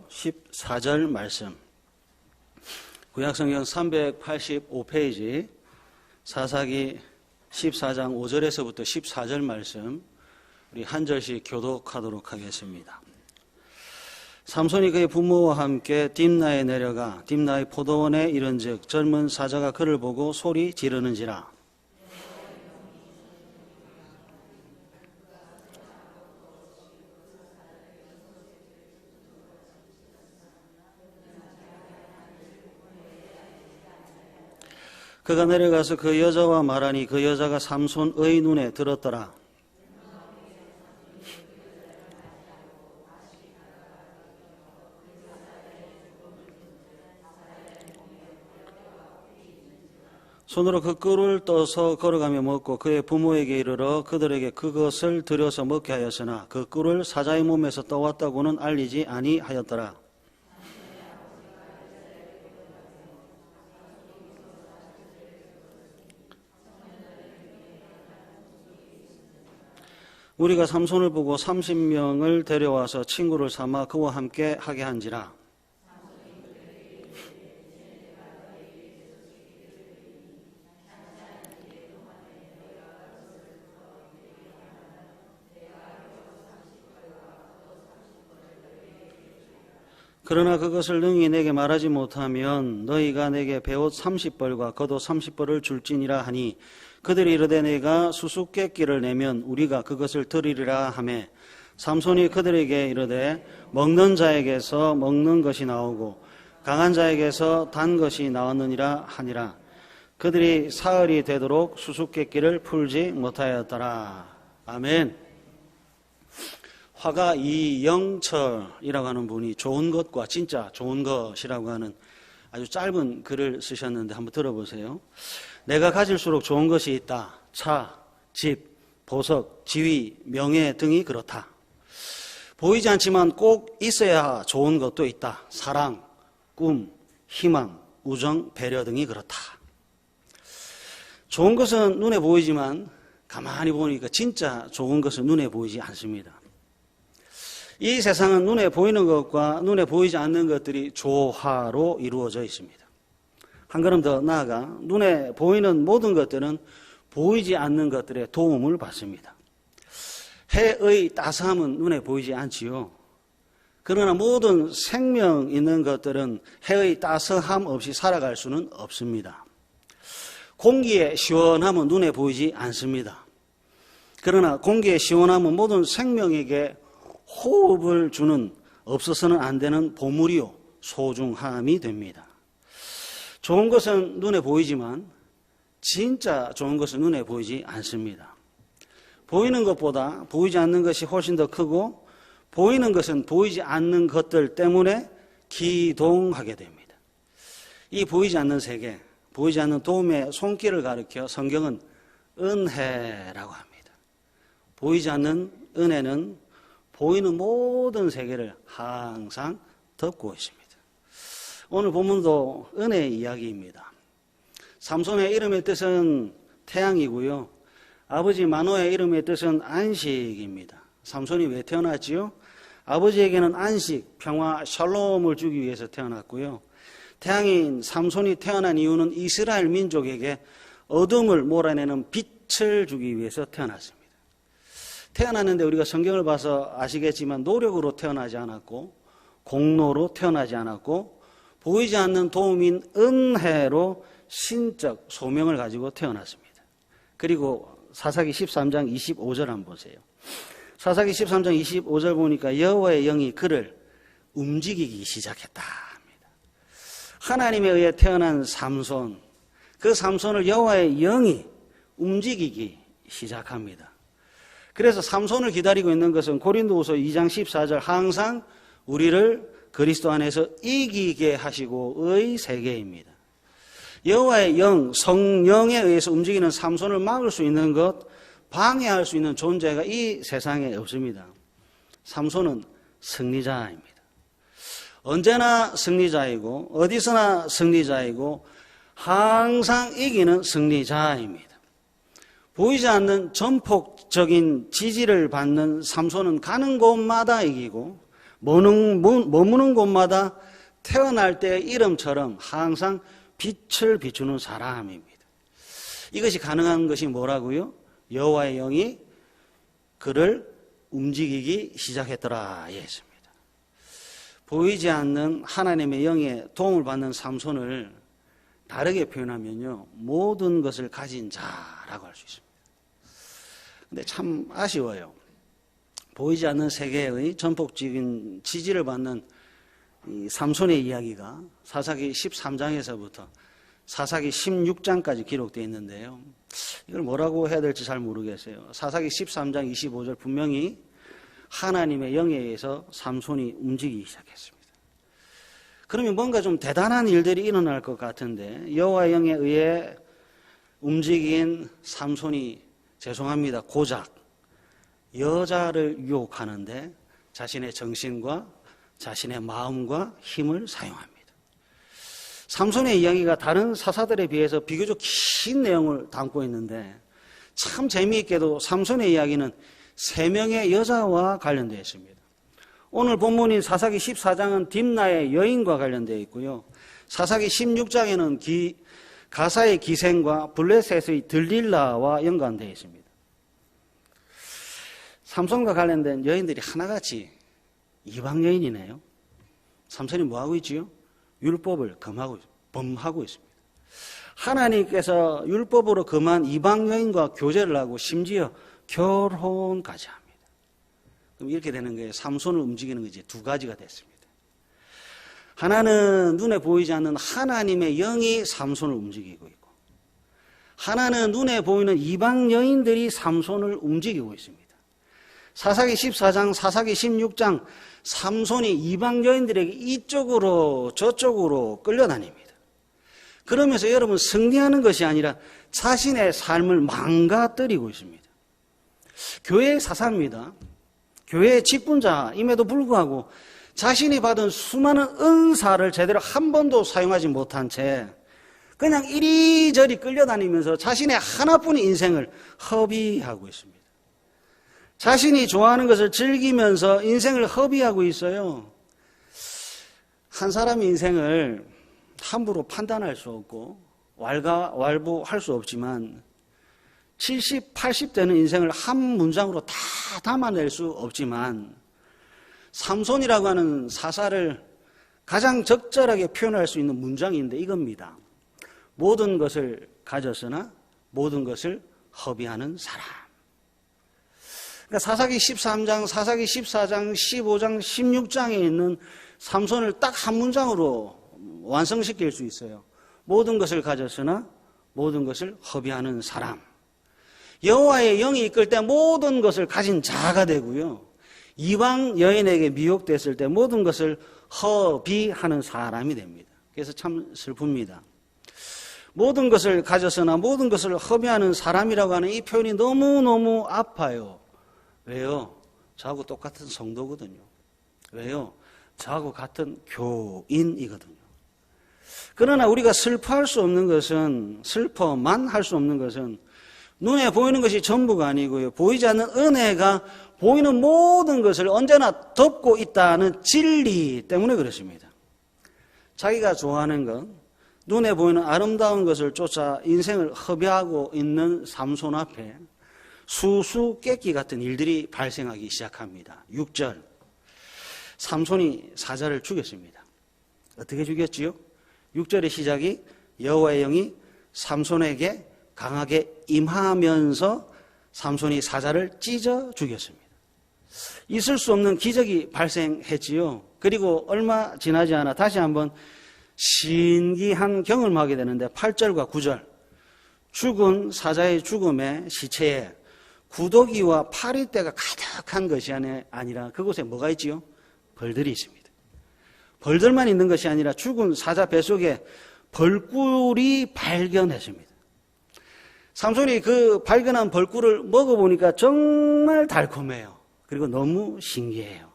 14절 말씀. 구약성경 385페이지 사사기 14장 5절에서부터 14절 말씀 우리 한 절씩 교독하도록 하겠습니다. 삼손이 그의 부모와 함께 딥나에 내려가 딥나의 포도원에 이른즉 젊은 사자가 그를 보고 소리 지르는지라. 그가 내려가서 그 여자와 말하니 그 여자가 삼손의 눈에 들었더라. 손으로 그 꿀을 떠서 걸어가며 먹고 그의 부모에게 이르러 그들에게 그것을 들여서 먹게 하였으나 그 꿀을 사자의 몸에서 떠왔다고는 알리지 아니하였더라. 우리가 삼손을 보고 30명을 데려와서 친구를 삼아 그와 함께 하게 한지라. 그러나 그것을 능히 내게 말하지 못하면 너희가 내게 베옷 30벌과 겉옷 30벌을 줄지니라 하니 그들이 이르되 내가 수수께끼를 내면 우리가 그것을 드리리라 하매 삼손이 그들에게 이르되 먹는 자에게서 먹는 것이 나오고 강한 자에게서 단 것이 나왔느니라 하니라. 그들이 사흘이 되도록 수수께끼를 풀지 못하였더라. 아멘. 화가 이영철이라고 하는 분이 좋은 것과 진짜 좋은 것이라고 하는 아주 짧은 글을 쓰셨는데 한번 들어보세요. 내가 가질수록 좋은 것이 있다. 차, 집, 보석, 지위, 명예 등이 그렇다. 보이지 않지만 꼭 있어야 좋은 것도 있다. 사랑, 꿈, 희망, 우정, 배려 등이 그렇다. 좋은 것은 눈에 보이지만 가만히 보니까 진짜 좋은 것은 눈에 보이지 않습니다. 이 세상은 눈에 보이는 것과 눈에 보이지 않는 것들이 조화로 이루어져 있습니다. 한 걸음 더 나아가 눈에 보이는 모든 것들은 보이지 않는 것들의 도움을 받습니다. 해의 따스함은 눈에 보이지 않지요. 그러나 모든 생명 있는 것들은 해의 따스함 없이 살아갈 수는 없습니다. 공기의 시원함은 눈에 보이지 않습니다. 그러나 공기의 시원함은 모든 생명에게 호흡을 주는 없어서는 안 되는 보물이요 소중함이 됩니다. 좋은 것은 눈에 보이지만 진짜 좋은 것은 눈에 보이지 않습니다. 보이는 것보다 보이지 않는 것이 훨씬 더 크고 보이는 것은 보이지 않는 것들 때문에 기동하게 됩니다. 이 보이지 않는 세계, 보이지 않는 도움의 손길을 가리켜 성경은 은혜라고 합니다. 보이지 않는 은혜는 보이는 모든 세계를 항상 덮고 있습니다. 오늘 본문도 은혜의 이야기입니다. 삼손의 이름의 뜻은 태양이고요. 아버지 마노의 이름의 뜻은 안식입니다. 삼손이 왜 태어났지요? 아버지에게는 안식, 평화, 샬롬을 주기 위해서 태어났고요. 태양인 삼손이 태어난 이유는 이스라엘 민족에게 어둠을 몰아내는 빛을 주기 위해서 태어났습니다. 태어났는데 우리가 성경을 봐서 아시겠지만 노력으로 태어나지 않았고 공로로 태어나지 않았고 보이지 않는 도움인 은혜로 신적 소명을 가지고 태어났습니다. 그리고 사사기 13장 25절 한번 보세요. 사사기 13장 25절 보니까 여호와의 영이 그를 움직이기 시작했다 합니다. 하나님에 의해 태어난 삼손, 그 삼손을 여호와의 영이 움직이기 시작합니다. 그래서 삼손을 기다리고 있는 것은 고린도후서 2장 14절 항상 우리를 그리스도 안에서 이기게 하시고의 세계입니다. 여호와의 영, 성령에 의해서 움직이는 삼손을 막을 수 있는 것, 방해할 수 있는 존재가 이 세상에 없습니다. 삼손은 승리자입니다. 언제나 승리자이고 어디서나 승리자이고 항상 이기는 승리자입니다. 보이지 않는 전폭적인 지지를 받는 삼손은 가는 곳마다 이기고 머무는 곳마다 태어날 때의 이름처럼 항상 빛을 비추는 사람입니다. 이것이 가능한 것이 뭐라고요? 여호와의 영이 그를 움직이기 시작했더라 했습니다. 보이지 않는 하나님의 영의 도움을 받는 삼손을 다르게 표현하면요, 모든 것을 가진 자라고 할 수 있습니다. 근데 참 아쉬워요. 보이지 않는 세계의 전폭적인 지지를 받는 이 삼손의 이야기가 사사기 13장에서부터 사사기 16장까지 기록되어 있는데요. 이걸 뭐라고 해야 될지 잘 모르겠어요. 사사기 13장 25절 분명히 하나님의 영에 의해서 삼손이 움직이기 시작했습니다. 그러면 뭔가 좀 대단한 일들이 일어날 것 같은데 여호와의 영에 의해 움직인 삼손이 죄송합니다. 고작 여자를 유혹하는데 자신의 정신과 자신의 마음과 힘을 사용합니다. 삼손의 이야기가 다른 사사들에 비해서 비교적 긴 내용을 담고 있는데 참 재미있게도 삼손의 이야기는 3명의 여자와 관련되어 있습니다. 오늘 본문인 사사기 14장은 딥나의 여인과 관련되어 있고요. 사사기 16장에는 가사의 기생과 블레셋의 들릴라와 연관되어 있습니다. 삼손과 관련된 여인들이 하나같이 이방 여인이네요. 삼손이 뭐하고 있지요? 율법을 범하고 있습니다. 하나님께서 율법으로 금한 이방 여인과 교제를 하고 심지어 결혼까지 합니다. 그럼 이렇게 되는 거예요. 삼손을 움직이는 것이 2가지가 됐습니다. 하나는 눈에 보이지 않는 하나님의 영이 삼손을 움직이고 있고, 하나는 눈에 보이는 이방 여인들이 삼손을 움직이고 있습니다. 사사기 14장, 사사기 16장, 삼손이 이방 여인들에게 이쪽으로 저쪽으로 끌려다닙니다. 그러면서 여러분 승리하는 것이 아니라 자신의 삶을 망가뜨리고 있습니다. 교회의 사사입니다. 교회의 직분자임에도 불구하고 자신이 받은 수많은 은사를 제대로 한 번도 사용하지 못한 채 그냥 이리저리 끌려다니면서 자신의 하나뿐인 인생을 허비하고 있습니다. 자신이 좋아하는 것을 즐기면서 인생을 허비하고 있어요. 한 사람의 인생을 함부로 판단할 수 없고 왈부할 수 없지만 70, 80대는 인생을 한 문장으로 다 담아낼 수 없지만 삼손이라고 하는 사사를 가장 적절하게 표현할 수 있는 문장인데 이겁니다. 모든 것을 가졌으나 모든 것을 허비하는 사람. 그러니까 사사기 13장, 사사기 14장, 15장, 16장에 있는 삼손을 딱 한 문장으로 완성시킬 수 있어요. 모든 것을 가졌으나 모든 것을 허비하는 사람. 여호와의 영이 이끌 때 모든 것을 가진 자가 되고요. 이방 여인에게 미혹됐을 때 모든 것을 허비하는 사람이 됩니다. 그래서 참 슬픕니다. 모든 것을 가졌으나 모든 것을 허비하는 사람이라고 하는 이 표현이 너무너무 아파요. 왜요? 저하고 똑같은 성도거든요. 왜요? 저하고 같은 교인이거든요. 그러나 우리가 슬퍼만 할 수 없는 것은 눈에 보이는 것이 전부가 아니고요. 보이지 않는 은혜가 보이는 모든 것을 언제나 덮고 있다는 진리 때문에 그렇습니다. 자기가 좋아하는 것, 눈에 보이는 아름다운 것을 쫓아 인생을 허비하고 있는 삼손 앞에 수수께끼 같은 일들이 발생하기 시작합니다. 6절, 삼손이 사자를 죽였습니다. 어떻게 죽였지요? 6절의 시작이 여호와의 영이 삼손에게 강하게 임하면서 삼손이 사자를 찢어 죽였습니다. 있을 수 없는 기적이 발생했지요. 그리고 얼마 지나지 않아 다시 한번 신기한 경험을 하게 되는데 8절과 9절, 죽은 사자의 죽음에 시체에 구더기와 파리떼가 가득한 것이 아니라 그곳에 뭐가 있지요? 벌들이 있습니다. 벌들만 있는 것이 아니라 죽은 사자 뱃속에 벌꿀이 발견했습니다. 삼손이 그 발견한 벌꿀을 먹어보니까 정말 달콤해요. 그리고 너무 신기해요.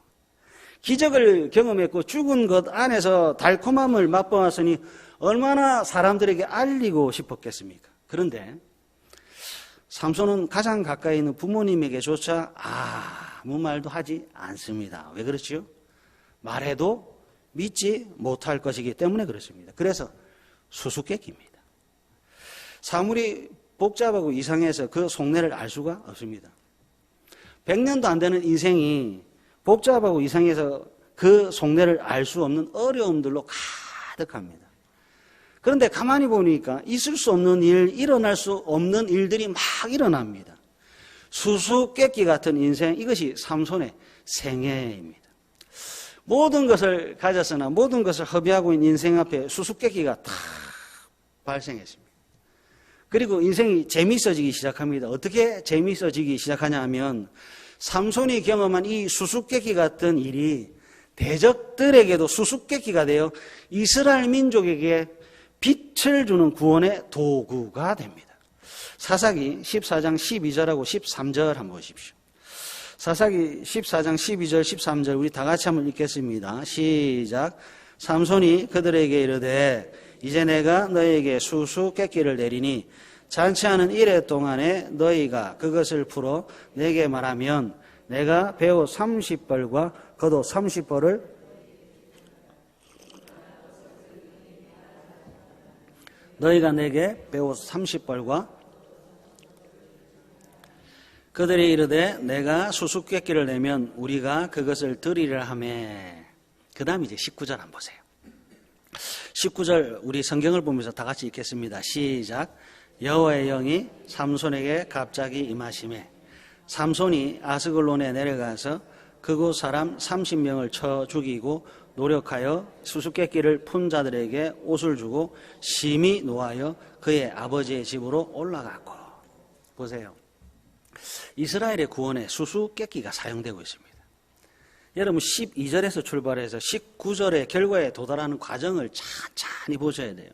기적을 경험했고 죽은 것 안에서 달콤함을 맛보았으니 얼마나 사람들에게 알리고 싶었겠습니까? 그런데 삼손은 가장 가까이 있는 부모님에게조차 아무 말도 하지 않습니다. 왜 그렇지요? 말해도 믿지 못할 것이기 때문에 그렇습니다. 그래서 수수께끼입니다. 사물이 복잡하고 이상해서 그 속내를 알 수가 없습니다. 100년도 안 되는 인생이 복잡하고 이상해서 그 속내를 알 수 없는 어려움들로 가득합니다. 그런데 가만히 보니까 있을 수 없는 일, 일어날 수 없는 일들이 막 일어납니다. 수수께끼 같은 인생, 이것이 삼손의 생애입니다. 모든 것을 가졌으나 모든 것을 허비하고 있는 인생 앞에 수수께끼가 다 발생했습니다. 그리고 인생이 재미있어지기 시작합니다. 어떻게 재미있어지기 시작하냐 하면 삼손이 경험한 이 수수께끼 같은 일이 대적들에게도 수수께끼가 되어 이스라엘 민족에게 빛을 주는 구원의 도구가 됩니다. 사사기 14장 12절하고 13절 한번 보십시오. 사사기 14장 12절 13절 우리 다 같이 한번 읽겠습니다. 시작. 삼손이 그들에게 이르되 이제 내가 너희에게 수수께끼를 내리니 잔치하는 이래 동안에 너희가 그것을 풀어 내게 말하면 내가 배옷 30벌과 겉옷 30벌을 너희가 내게 배옷 30벌과 그들이 이르되 내가 수수께끼를 내면 우리가 그것을 드리려 하매. 그 다음 이제 19절 한번 보세요. 19절 우리 성경을 보면서 다 같이 읽겠습니다. 시작. 여호와의 영이 삼손에게 갑자기 임하시매 삼손이 아스글론에 내려가서 그곳 사람 30명을 쳐 죽이고 노력하여 수수께끼를 푼 자들에게 옷을 주고 심히 노하여 그의 아버지의 집으로 올라갔고. 보세요. 이스라엘의 구원에 수수께끼가 사용되고 있습니다. 여러분 12절에서 출발해서 19절의 결과에 도달하는 과정을 찬찬히 보셔야 돼요.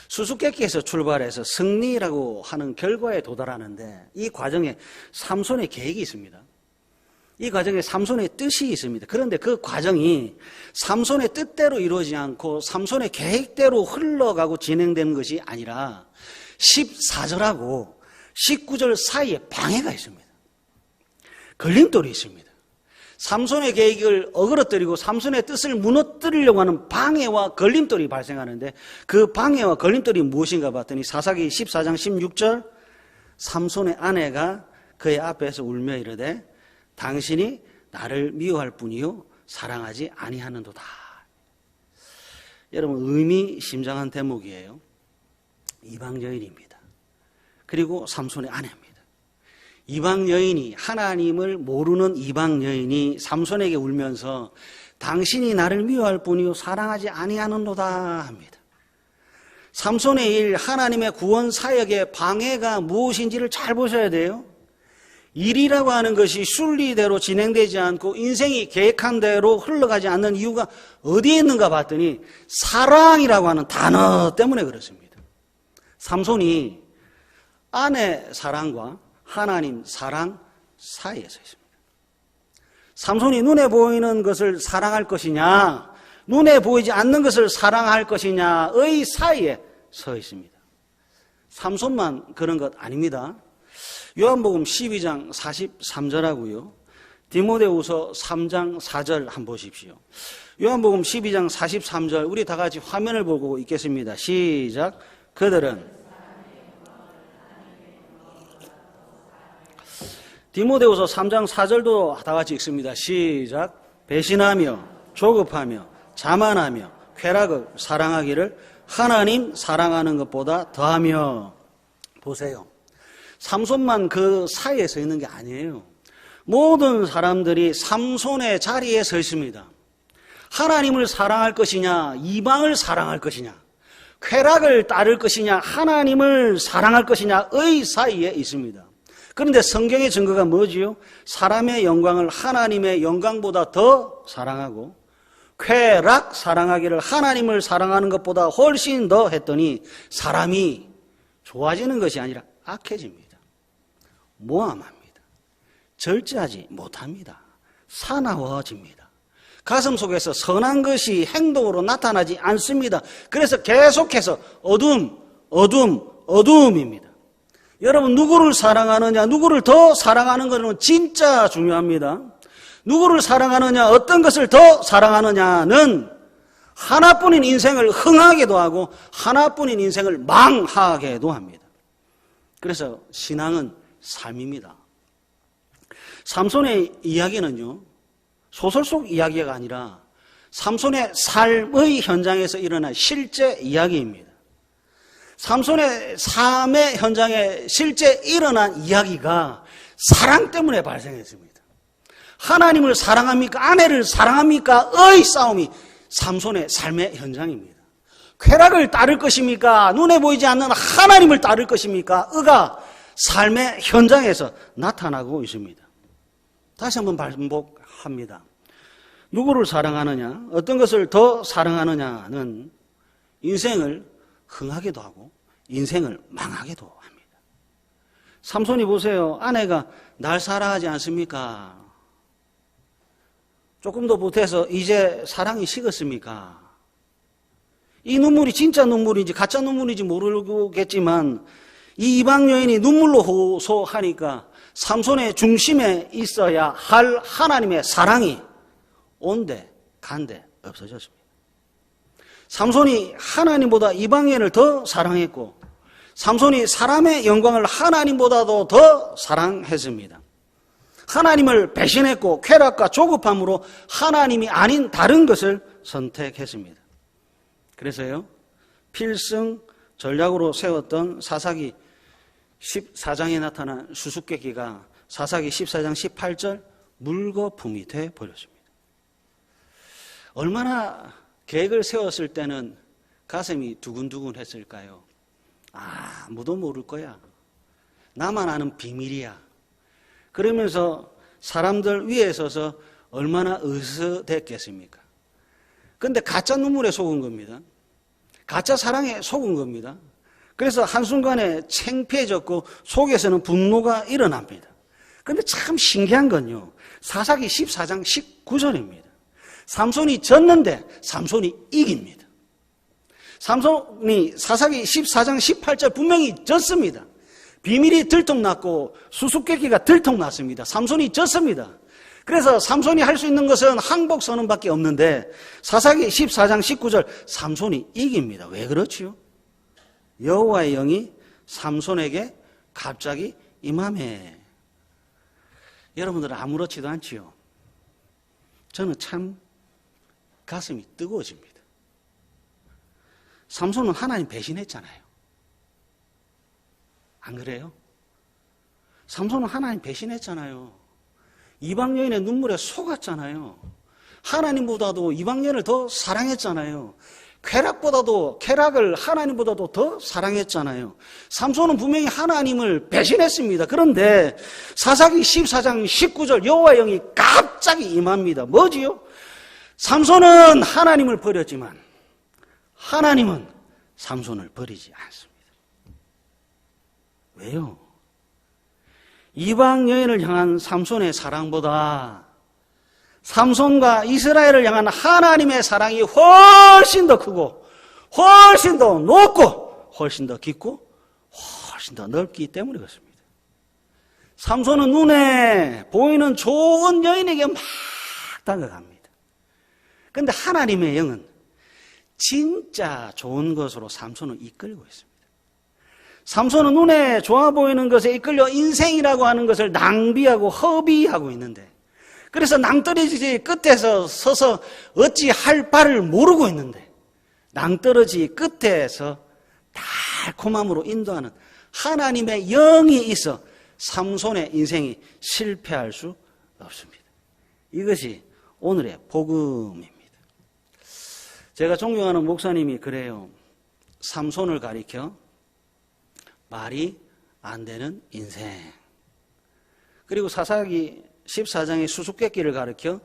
수수께끼에서 출발해서 승리라고 하는 결과에 도달하는데 이 과정에 삼손의 계획이 있습니다. 이 과정에 삼손의 뜻이 있습니다. 그런데 그 과정이 삼손의 뜻대로 이루어지지 않고 삼손의 계획대로 흘러가고 진행되는 것이 아니라 14절하고 19절 사이에 방해가 있습니다. 걸림돌이 있습니다. 삼손의 계획을 어그러뜨리고 삼손의 뜻을 무너뜨리려고 하는 방해와 걸림돌이 발생하는데 그 방해와 걸림돌이 무엇인가 봤더니 사사기 14장 16절 삼손의 아내가 그의 앞에서 울며 이르되 당신이 나를 미워할 뿐이요 사랑하지 아니하는도다. 여러분 의미심장한 대목이에요. 이방 여인입니다. 그리고 삼손의 아내입니다. 이방 여인이 하나님을 모르는 이방 여인이 삼손에게 울면서 당신이 나를 미워할 뿐이요 사랑하지 아니하는도다 합니다. 삼손의 일 하나님의 구원 사역의 방해가 무엇인지를 잘 보셔야 돼요. 일이라고 하는 것이 순리대로 진행되지 않고 인생이 계획한 대로 흘러가지 않는 이유가 어디에 있는가 봤더니 사랑이라고 하는 단어 때문에 그렇습니다. 삼손이 아내 사랑과 하나님 사랑 사이에 서 있습니다. 삼손이 눈에 보이는 것을 사랑할 것이냐 눈에 보이지 않는 것을 사랑할 것이냐의 사이에 서 있습니다. 삼손만 그런 것 아닙니다. 요한복음 12장 43절하고요. 디모데후서 3장 4절 한번 보십시오. 요한복음 12장 43절 우리 다 같이 화면을 보고 읽겠습니다. 시작. 그들은 디모데후서 3장 4절도 다 같이 읽습니다. 시작. 배신하며 조급하며 자만하며 쾌락을 사랑하기를 하나님 사랑하는 것보다 더하며. 보세요. 삼손만 그 사이에 서 있는 게 아니에요. 모든 사람들이 삼손의 자리에 서 있습니다. 하나님을 사랑할 것이냐 이방을 사랑할 것이냐 쾌락을 따를 것이냐 하나님을 사랑할 것이냐의 사이에 있습니다. 그런데 성경의 증거가 뭐지요? 사람의 영광을 하나님의 영광보다 더 사랑하고 쾌락 사랑하기를 하나님을 사랑하는 것보다 훨씬 더 했더니 사람이 좋아지는 것이 아니라 악해집니다. 모함합니다. 절제하지 못합니다. 사나워집니다. 가슴 속에서 선한 것이 행동으로 나타나지 않습니다. 그래서 계속해서 어둠입니다. 여러분 누구를 사랑하느냐 누구를 더 사랑하는 것은 진짜 중요합니다. 누구를 사랑하느냐, 어떤 것을 더 사랑하느냐는 하나뿐인 인생을 흥하게도 하고 하나뿐인 인생을 망하게도 합니다. 그래서 신앙은 삶입니다. 삼손의 이야기는요, 소설 속 이야기가 아니라 삼손의 삶의 현장에서 일어난 실제 이야기입니다. 삼손의 삶의 현장에 실제 일어난 이야기가 사랑 때문에 발생했습니다. 하나님을 사랑합니까? 아내를 사랑합니까? 의 싸움이 삼손의 삶의 현장입니다. 쾌락을 따를 것입니까? 눈에 보이지 않는 하나님을 따를 것입니까? 의가 삶의 현장에서 나타나고 있습니다. 다시 한번 반복합니다. 누구를 사랑하느냐, 어떤 것을 더 사랑하느냐는 인생을 흥하게도 하고 인생을 망하게도 합니다. 삼손이 보세요. 아내가 날 사랑하지 않습니까? 조금 더 보태서 이제 사랑이 식었습니까? 이 눈물이 진짜 눈물인지 가짜 눈물인지 모르겠지만 이 이방 여인이 눈물로 호소하니까 삼손의 중심에 있어야 할 하나님의 사랑이 온데 간데 없어졌습니다. 삼손이 하나님보다 이방 여인을 더 사랑했고 삼손이 사람의 영광을 하나님보다도 더 사랑했습니다. 하나님을 배신했고 쾌락과 조급함으로 하나님이 아닌 다른 것을 선택했습니다. 그래서요, 필승 전략으로 세웠던 사사기 14장에 나타난 수수께끼가 사사기 14장 18절 물거품이 되어버렸습니다. 얼마나 계획을 세웠을 때는 가슴이 두근두근 했을까요? 아무도 모를 거야. 나만 아는 비밀이야. 그러면서 사람들 위에 서서 얼마나 으스댔겠습니까? 그런데 가짜 눈물에 속은 겁니다. 가짜 사랑에 속은 겁니다. 그래서 한순간에 창피해졌고 속에서는 분노가 일어납니다. 그런데 참 신기한 건요, 사사기 14장 19절입니다. 삼손이 졌는데 삼손이 이깁니다. 삼손이 사사기 14장 18절 분명히 졌습니다. 비밀이 들통났고 수수께끼가 들통났습니다. 삼손이 졌습니다. 그래서 삼손이 할 수 있는 것은 항복 선언밖에 없는데 사사기 14장 19절 삼손이 이깁니다. 왜 그렇지요? 여호와의 영이 삼손에게 갑자기 임하매. 여러분들은 아무렇지도 않지요? 저는 참 가슴이 뜨거워집니다. 삼손은 하나님 배신했잖아요. 안 그래요? 삼손은 하나님 배신했잖아요. 이방 여인의 눈물에 속았잖아요. 하나님보다도 이방 여인을 더 사랑했잖아요. 쾌락을 하나님보다도 더 사랑했잖아요. 삼손은 분명히 하나님을 배신했습니다. 그런데 사사기 14장 19절 여호와의 영이 갑자기 임합니다. 뭐지요? 삼손은 하나님을 버렸지만 하나님은 삼손을 버리지 않습니다. 왜요? 이방 여인을 향한 삼손의 사랑보다 삼손과 이스라엘을 향한 하나님의 사랑이 훨씬 더 크고 훨씬 더 높고 훨씬 더 깊고 훨씬 더 넓기 때문에 그렇습니다. 삼손은 눈에 보이는 좋은 여인에게 막 다가갑니다. 그런데 하나님의 영은 진짜 좋은 것으로 삼손을 이끌고 있습니다. 삼손은 눈에 좋아 보이는 것에 이끌려 인생이라고 하는 것을 낭비하고 허비하고 있는데, 그래서 낭떠러지 끝에서 서서 어찌할 바를 모르고 있는데, 낭떠러지 끝에서 달콤함으로 인도하는 하나님의 영이 있어 삼손의 인생이 실패할 수 없습니다. 이것이 오늘의 복음입니다. 제가 존경하는 목사님이 그래요. 삼손을 가리켜 말이 안 되는 인생, 그리고 사사기 14장의 수수께끼를 가리켜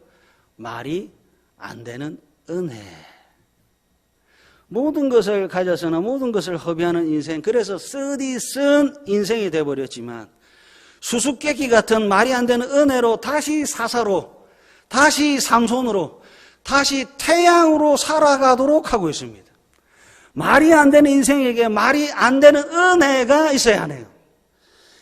말이 안 되는 은혜. 모든 것을 가져서나 모든 것을 허비하는 인생, 그래서 쓰디쓴 인생이 되어버렸지만 수수께끼 같은 말이 안 되는 은혜로 다시 사사로, 다시 삼손으로, 다시 태양으로 살아가도록 하고 있습니다. 말이 안 되는 인생에게 말이 안 되는 은혜가 있어야 하네요.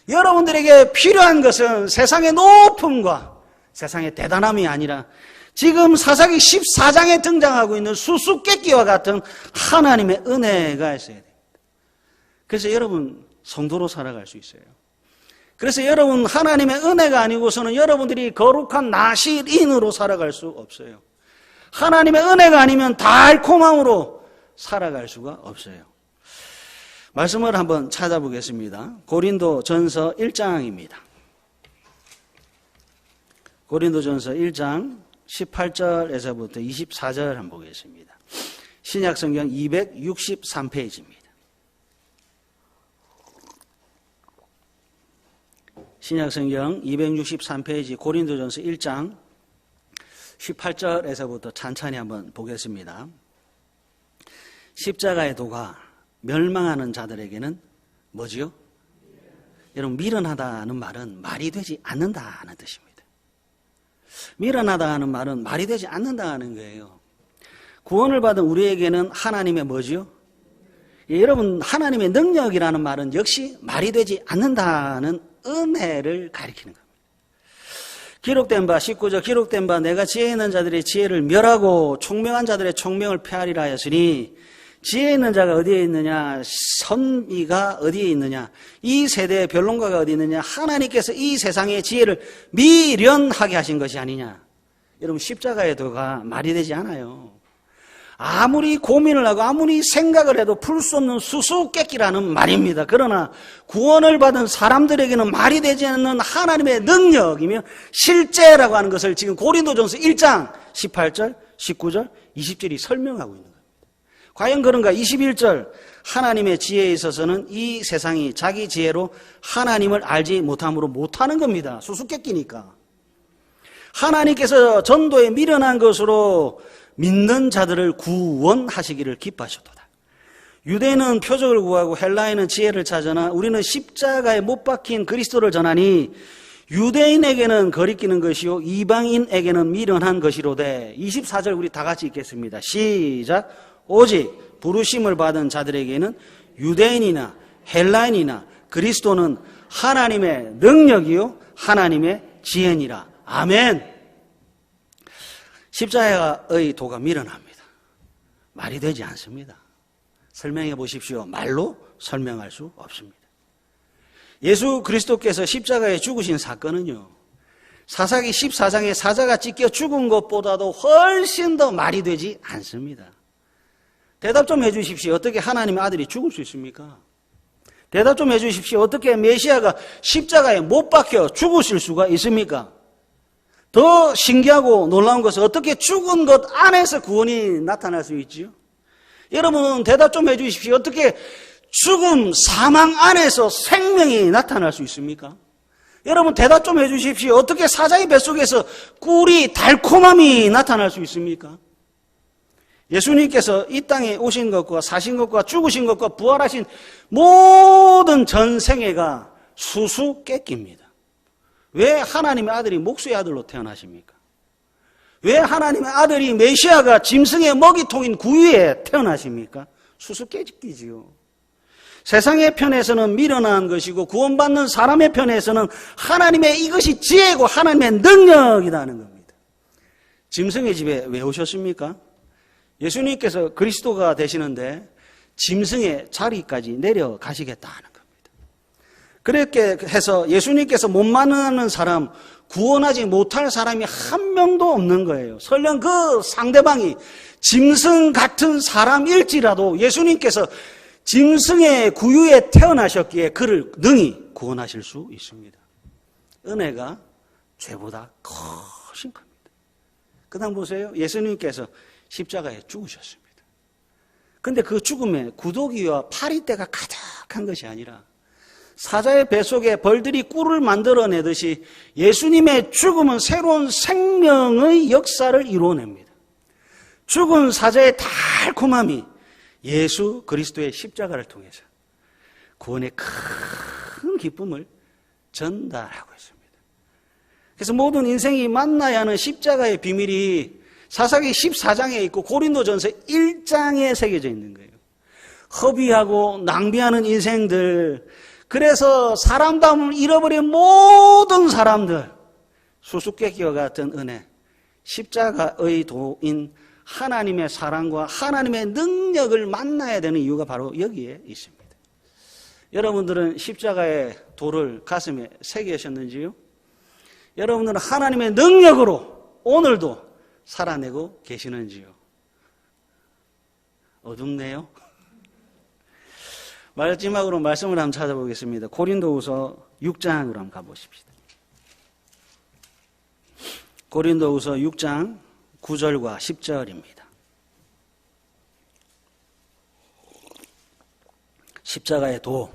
여러분들에게 필요한 것은 세상의 높음과 세상의 대단함이 아니라 지금 사사기 14장에 등장하고 있는 수수께끼와 같은 하나님의 은혜가 있어야 됩니다. 그래서 여러분 성도로 살아갈 수 있어요. 그래서 여러분 하나님의 은혜가 아니고서는 여러분들이 거룩한 나실인으로 살아갈 수 없어요. 하나님의 은혜가 아니면 달콤함으로 살아갈 수가 없어요. 말씀을 한번 찾아보겠습니다. 고린도전서 1장입니다. 고린도전서 1장 18절에서부터 24절 한번 보겠습니다. 신약성경 263페이지입니다. 신약성경 263페이지 고린도전서 1장 18절에서부터 찬찬히 한번 보겠습니다. 십자가의 도가 멸망하는 자들에게는 뭐지요? 여러분 미련하다는 말은 말이 되지 않는다는 뜻입니다. 미련하다는 말은 말이 되지 않는다는 거예요. 구원을 받은 우리에게는 하나님의 뭐지요? 여러분 하나님의 능력이라는 말은 역시 말이 되지 않는다는 은혜를 가리키는 겁니다. 기록된 바 19절 기록된 바 내가 지혜 있는 자들의 지혜를 멸하고 총명한 자들의 총명을 폐하리라 하였으니 지혜 있는 자가 어디에 있느냐 선미가 어디에 있느냐 이 세대의 변론가가 어디 있느냐 하나님께서 이 세상의 지혜를 미련하게 하신 것이 아니냐. 여러분 십자가의 도가 말이 되지 않아요. 아무리 고민을 하고 아무리 생각을 해도 풀 수 없는 수수께끼라는 말입니다. 그러나 구원을 받은 사람들에게는 말이 되지 않는 하나님의 능력이며 실제라고 하는 것을 지금 고린도전서 1장 18절, 19절, 20절이 설명하고 있는 겁니다. 과연 그런가? 21절 하나님의 지혜에 있어서는 이 세상이 자기 지혜로 하나님을 알지 못함으로 못하는 겁니다. 수수께끼니까. 하나님께서 전도에 미련한 것으로 믿는 자들을 구원하시기를 기뻐하셨도다. 유대인은 표적을 구하고 헬라인은 지혜를 찾으나 우리는 십자가에 못 박힌 그리스도를 전하니 유대인에게는 거리끼는 것이요 이방인에게는 미련한 것이로되. 24절 우리 다 같이 읽겠습니다. 시작. 오직 부르심을 받은 자들에게는 유대인이나 헬라인이나 그리스도는 하나님의 능력이요 하나님의 지혜니라. 아멘. 십자가의 도가 미련합니다. 말이 되지 않습니다. 설명해 보십시오. 말로 설명할 수 없습니다. 예수 그리스도께서 십자가에 죽으신 사건은요, 사사기 14장에 사자가 찢겨 죽은 것보다도 훨씬 더 말이 되지 않습니다. 대답 좀 해주십시오. 어떻게 하나님의 아들이 죽을 수 있습니까? 대답 좀 해주십시오. 어떻게 메시아가 십자가에 못 박혀 죽으실 수가 있습니까? 더 신기하고 놀라운 것은 어떻게 죽은 것 안에서 구원이 나타날 수 있지요? 여러분 대답 좀 해주십시오. 어떻게 죽음, 사망 안에서 생명이 나타날 수 있습니까? 여러분 대답 좀 해주십시오. 어떻게 사자의 뱃속에서 꿀이, 달콤함이 나타날 수 있습니까? 예수님께서 이 땅에 오신 것과 사신 것과 죽으신 것과 부활하신 모든 전생애가 수수께끼입니다. 왜 하나님의 아들이 목수의 아들로 태어나십니까? 왜 하나님의 아들이 메시아가 짐승의 먹이통인 구유에 태어나십니까? 수수께끼지요. 세상의 편에서는 미련한 것이고 구원받는 사람의 편에서는 하나님의 이것이 지혜고 하나님의 능력이라는 겁니다. 짐승의 집에 왜 오셨습니까? 예수님께서 그리스도가 되시는데 짐승의 자리까지 내려가시겠다는 겁니다. 그렇게 해서 예수님께서 못 만나는 사람, 구원하지 못할 사람이 한 명도 없는 거예요. 설령 그 상대방이 짐승 같은 사람일지라도 예수님께서 짐승의 구유에 태어나셨기에 그를 능히 구원하실 수 있습니다. 은혜가 죄보다 훨씬 큽니다. 그 다음 보세요. 예수님께서 십자가에 죽으셨습니다. 그런데 그 죽음에 구더기와 파리떼가 가득한 것이 아니라 사자의 뱃속에 벌들이 꿀을 만들어내듯이 예수님의 죽음은 새로운 생명의 역사를 이루어냅니다. 죽은 사자의 달콤함이 예수 그리스도의 십자가를 통해서 구원의 큰 기쁨을 전달하고 있습니다. 그래서 모든 인생이 만나야 하는 십자가의 비밀이 사사기 14장에 있고 고린도전서 1장에 새겨져 있는 거예요. 허비하고 낭비하는 인생들, 그래서 사람다움을 잃어버린 모든 사람들, 수수께끼와 같은 은혜, 십자가의 도인 하나님의 사랑과 하나님의 능력을 만나야 되는 이유가 바로 여기에 있습니다. 여러분들은 십자가의 도를 가슴에 새기셨는지요? 여러분들은 하나님의 능력으로 오늘도 살아내고 계시는지요? 어둡네요. 마지막으로 말씀을 한번 찾아보겠습니다. 고린도후서 6장으로 한번 가보십시다. 고린도후서 6장 9절과 10절입니다. 십자가의 도,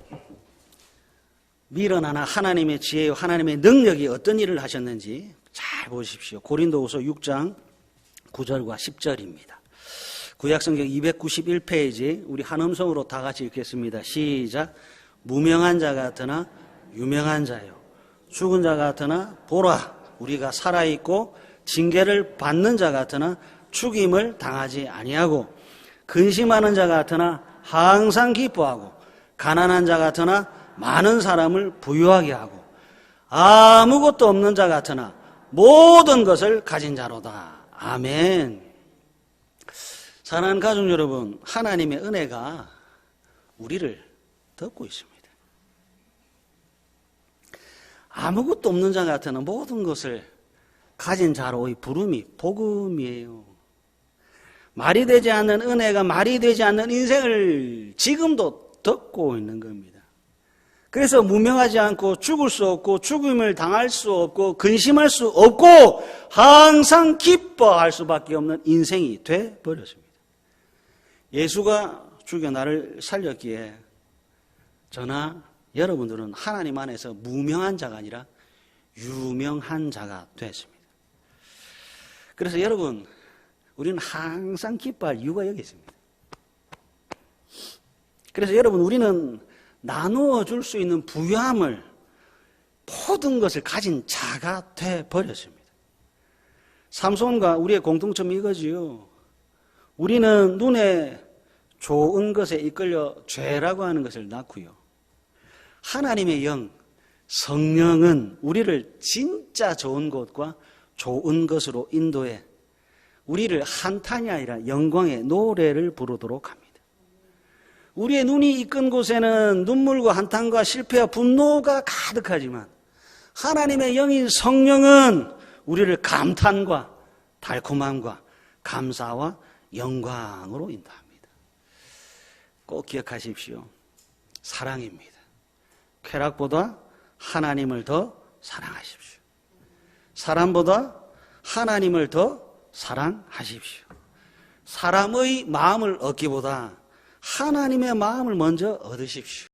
미련하나 하나님의 지혜와 하나님의 능력이 어떤 일을 하셨는지 잘 보십시오. 고린도후서 6장 9절과 10절입니다. 구약성경 291페이지 우리 한 음성으로 다 같이 읽겠습니다. 시작. 무명한 자 같으나 유명한 자요, 죽은 자 같으나 보라 우리가 살아있고 징계를 받는 자 같으나 죽임을 당하지 아니하고, 근심하는 자 같으나 항상 기뻐하고, 가난한 자 같으나 많은 사람을 부유하게 하고, 아무것도 없는 자 같으나 모든 것을 가진 자로다. 아멘. 사랑하는 가족 여러분, 하나님의 은혜가 우리를 덮고 있습니다. 아무것도 없는 자 같으나 모든 것을 가진 자로의 부름이 복음이에요. 말이 되지 않는 은혜가 말이 되지 않는 인생을 지금도 덮고 있는 겁니다. 그래서 무명하지 않고 죽을 수 없고 죽음을 당할 수 없고 근심할 수 없고 항상 기뻐할 수밖에 없는 인생이 돼버렸습니다. 예수가 죽여 나를 살렸기에 저나 여러분들은 하나님 안에서 무명한 자가 아니라 유명한 자가 됐습니다. 그래서 여러분, 우리는 항상 기뻐할 이유가 여기 있습니다. 그래서 여러분, 우리는 나누어 줄 수 있는 부유함을, 모든 것을 가진 자가 돼버렸습니다. 삼손과 우리의 공통점이 이거지요. 우리는 눈에 좋은 것에 이끌려 죄라고 하는 것을 낳고요. 하나님의 영, 성령은 우리를 진짜 좋은 것과 좋은 것으로 인도해 우리를 한탄이 아니라 영광의 노래를 부르도록 합니다. 우리의 눈이 이끈 곳에는 눈물과 한탄과 실패와 분노가 가득하지만 하나님의 영인 성령은 우리를 감탄과 달콤함과 감사와 영광으로 인도합니다. 꼭 기억하십시오. 사랑입니다. 쾌락보다 하나님을 더 사랑하십시오. 사람보다 하나님을 더 사랑하십시오. 사람의 마음을 얻기보다 하나님의 마음을 먼저 얻으십시오.